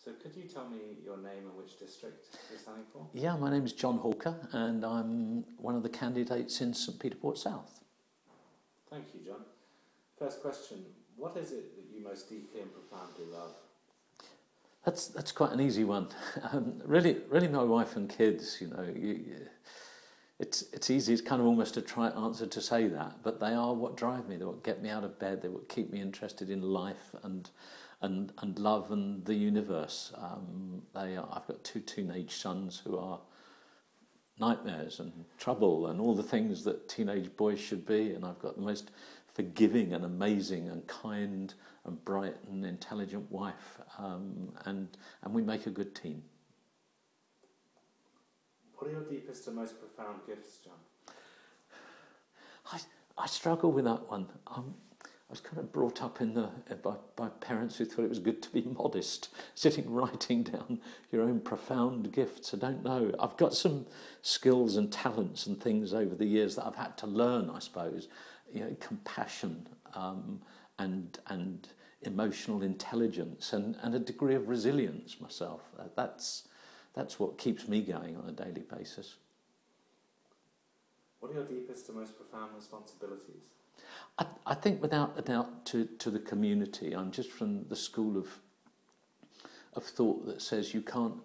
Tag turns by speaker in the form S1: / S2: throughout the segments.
S1: So could you tell me your name and which district you're standing for?
S2: Yeah, my name's John Hawker and I'm one of the candidates in St Peter Port South.
S1: Thank you, John. First question, what is it that you most deeply and profoundly love?
S2: That's quite an easy one. Really, my wife and kids. It's easy. It's kind of almost a trite answer to say that, but they are what drive me. They're what get me out of bed. They're what keep me interested in life and love and the universe. I've got two teenage sons who are nightmares and trouble and all the things that teenage boys should be, and I've got the most forgiving and amazing and kind and bright and intelligent wife, and we make a good team.
S1: What are your deepest and most profound gifts, John?
S2: I struggle with that one. I was kind of brought up by parents who thought it was good to be modest, writing down your own profound gifts. I don't know. I've got some skills and talents and things over the years that I've had to learn, I suppose. Compassion and emotional intelligence and a degree of resilience myself. That's what keeps me going on a daily basis.
S1: What are your deepest and most profound responsibilities?
S2: I think without a doubt to the community. I'm just from the school of thought that says you can't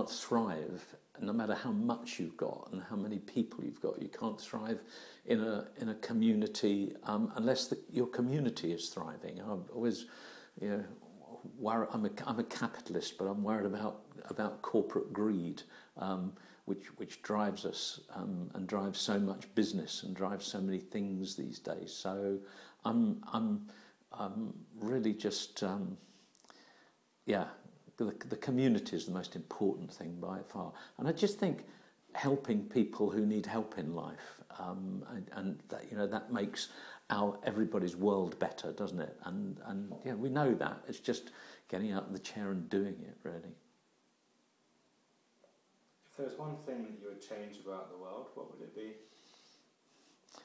S2: thrive no matter how much you've got and how many people you've got. You can't thrive in a community unless your community is thriving. I'm always, worried. I'm a capitalist, but I'm worried about corporate greed, which drives us and drives so much business and drives so many things these days. So I'm really just the community is the most important thing by far, and I just think helping people who need help in life, and that makes everybody's world better, doesn't it? And we know that. It's just getting out of the chair and doing it, really.
S1: If there was one thing that you would change about the world, what would it be?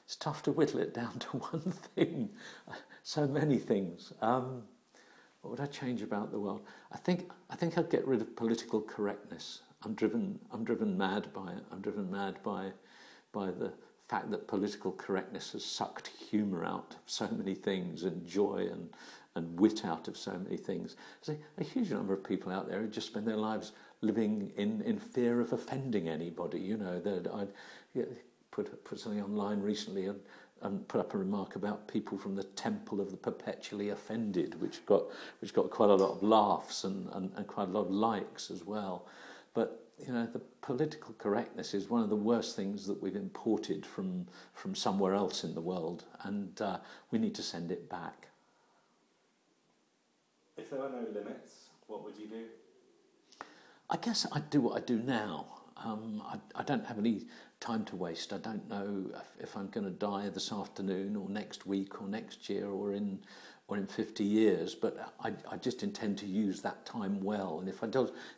S2: It's tough to whittle it down to one thing. So many things. What would I change about the world? I think I'd get rid of political correctness. I'm driven mad by it. I'm driven mad by the fact that political correctness has sucked humour out of so many things and joy and wit out of so many things. There's a huge number of people out there who just spend their lives living in fear of offending anybody. I put something online recently and put up a remark about people from the Temple of the Perpetually Offended, which got quite a lot of laughs and quite a lot of likes as well. But the political correctness is one of the worst things that we've imported from somewhere else in the world, and we need to send it back.
S1: If there were no limits, what would you do?
S2: I guess I'd do what I do now. I don't have any time to waste. I don't know if I'm going to die this afternoon or next week or next year or in 50 years, but I just intend to use that time well. And if I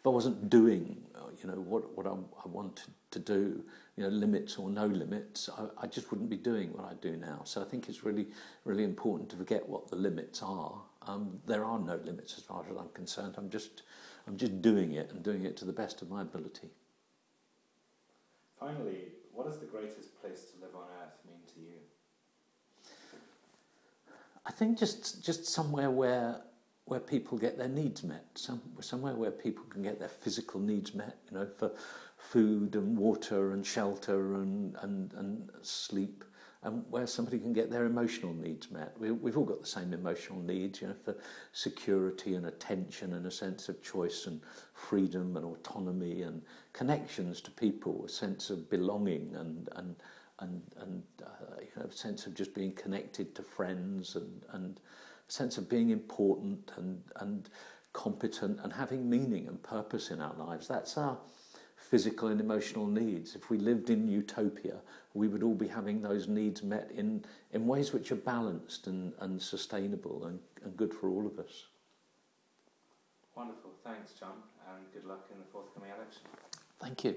S2: wasn't doing what I wanted to do, limits or no limits, I just wouldn't be doing what I do now. So I think it's really, really important to forget what the limits are. There are no limits as far as I'm concerned. I'm just doing it and doing it to the best of my ability.
S1: Finally, what does the greatest place to live on earth mean to you?
S2: I think just somewhere where people get their needs met, somewhere where people can get their physical needs met, for food and water and shelter and sleep, and where somebody can get their emotional needs met. We've all got the same emotional needs, for security and attention and a sense of choice and freedom and autonomy and connections to people, a sense of belonging and a sense of just being connected to friends and a sense of being important and competent and having meaning and purpose in our lives. That's our physical and emotional needs. If we lived in utopia, we would all be having those needs met in ways which are balanced and sustainable and good for all of us.
S1: Wonderful. Thanks, John, and good luck in the forthcoming election.
S2: Thank you.